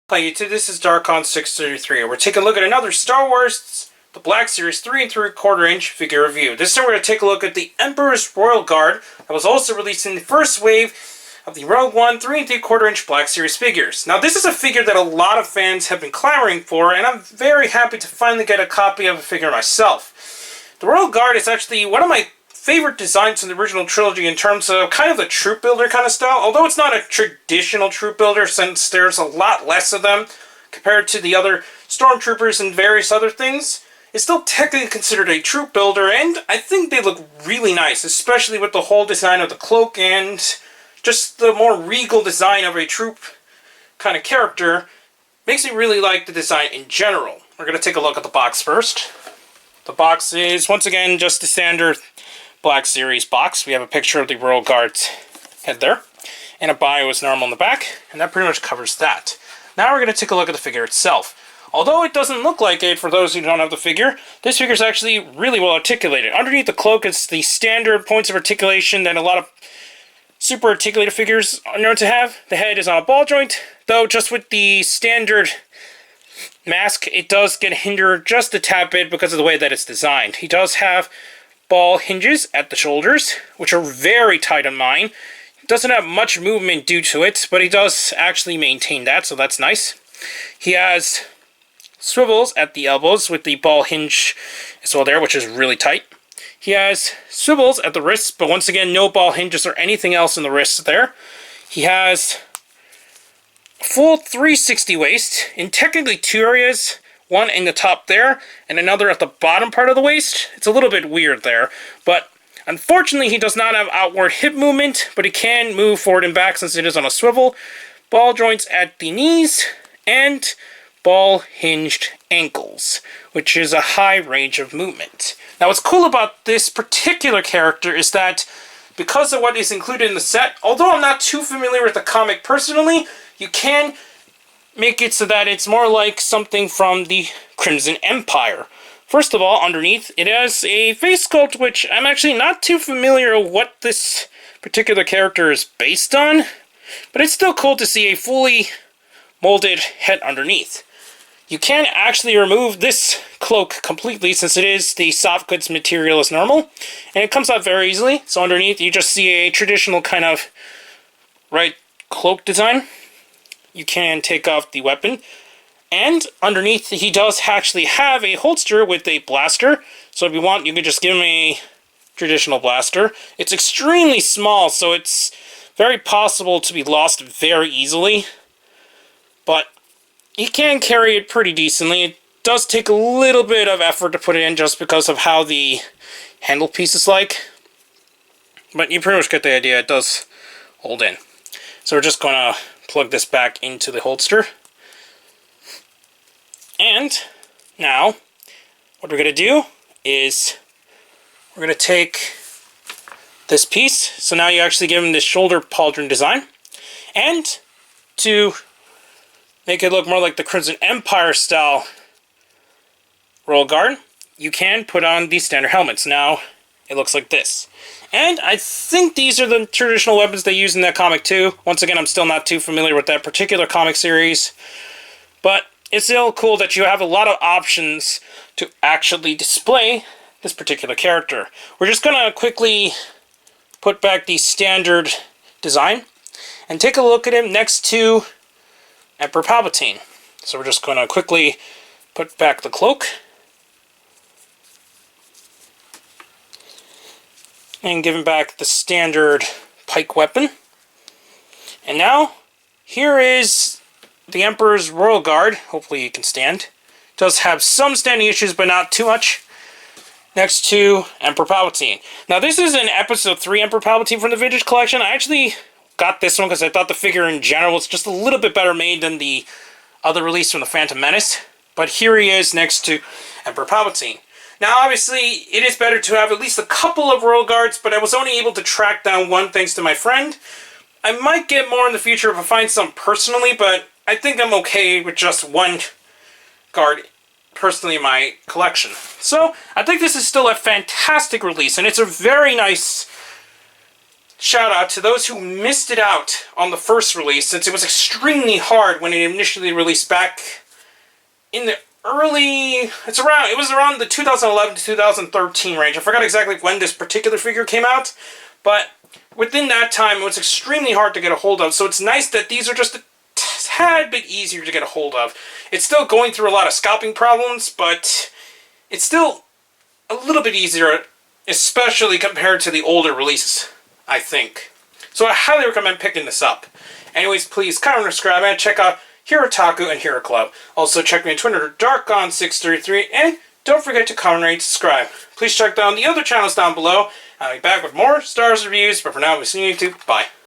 Hi YouTube, this is Darkon633. We're taking a look at another Star Wars The Black Series 3 3/4 inch figure review. This time we're going to take a look at the Emperor's Royal Guard that was also released in the first wave of the Rogue One 3 3/4 inch Black Series figures. Now this is a figure that a lot of fans have been clamoring for, and I'm very happy to finally get a copy of a figure myself. The Royal Guard is actually one of my favorite designs in the original trilogy in terms of kind of the troop builder kind of style, although it's not a traditional troop builder since there's a lot less of them compared to the other stormtroopers and various other things. It's still technically considered a troop builder, and I think they look really nice, especially with the whole design of the cloak and just the more regal design of a troop kind of character. Makes me really like the design in general. We're going to take a look at the box first. The box is, once again, just the standard Black Series box. We have a picture of the Royal Guard's head there, and a bio is normal in the back, and that pretty much covers that. Now we're going to take a look at the figure itself. Although it doesn't look like it for those who don't have the figure, this figure is actually really well articulated. Underneath the cloak is the standard points of articulation that a lot of super articulated figures are known to have. The head is on a ball joint, though just with the standard mask, it does get hindered just a tad bit because of the way that it's designed. He does have ball hinges at the shoulders, which are very tight on mine. Doesn't have much movement due to it, but he does actually maintain that, so that's nice. He has swivels at the elbows with the ball hinge as well there, which is really tight. He has swivels at the wrists, but once again, no ball hinges or anything else in the wrists there. He has a full 360 waist in technically two areas. One in the top there, and another at the bottom part of the waist. It's a little bit weird there, but unfortunately he does not have outward hip movement, but he can move forward and back since it is on a swivel. Ball joints at the knees, and ball hinged ankles, which is a high range of movement. Now what's cool about this particular character is that because of what is included in the set, although I'm not too familiar with the comic personally, you can make it so that it's more like something from the Crimson Empire. First of all, underneath, it has a face sculpt, which I'm actually not too familiar with what this particular character is based on, but it's still cool to see a fully molded head underneath. You can actually remove this cloak completely since it is the soft goods material as normal, and it comes out very easily. So underneath, you just see a traditional kind of cloak design. You can take off the weapon, and underneath he does actually have a holster with a blaster, so if you want you can just give him a traditional blaster. It's extremely small, so it's very possible to be lost very easily, but he can carry it pretty decently. It does take a little bit of effort to put it in just because of how the handle piece is like, but you pretty much get the idea. It does hold in. So we're just gonna plug this back into the holster. And now, what we're going to do is we're going to take this piece. So now you actually give him this shoulder pauldron design. And to make it look more like the Crimson Empire style Royal Guard, you can put on the standard helmets. Now it looks like this. And I think these are the traditional weapons they use in that comic too. Once again, I'm still not too familiar with that particular comic series. But it's still cool that you have a lot of options to actually display this particular character. We're just going to quickly put back the standard design and take a look at him next to Emperor Palpatine. So we're just going to quickly put back the cloak and give him back the standard pike weapon. And now, here is the Emperor's Royal Guard. Hopefully he can stand. Does have some standing issues, but not too much. Next to Emperor Palpatine. Now this is an Episode 3 Emperor Palpatine from the Vintage Collection. I actually got this one because I thought the figure in general was just a little bit better made than the other release from the Phantom Menace. But here he is next to Emperor Palpatine. Now, obviously, it is better to have at least a couple of Royal Guards, but I was only able to track down one thanks to my friend. I might get more in the future if I find some personally, but I think I'm okay with just one guard personally in my collection. So, I think this is still a fantastic release, and it's a very nice shout out to those who missed it out on the first release, since it was extremely hard when it initially released back in the it was around the 2011 to 2013 range. I forgot exactly when this particular figure came out, but within that time it was extremely hard to get a hold of, so it's nice that these are just a tad bit easier to get a hold of. It's still going through a lot of scalping problems, but it's still a little bit easier, especially compared to the older releases, I think. So I highly recommend picking this up. Anyways, please comment, subscribe, and check out Hirotaku and Hero Club. Also check me on Twitter, DarkGone633, and don't forget to comment, rate, subscribe. Please check down the other channels down below. I'll be back with more Star Wars reviews, but for now, we'll see you on YouTube. Bye.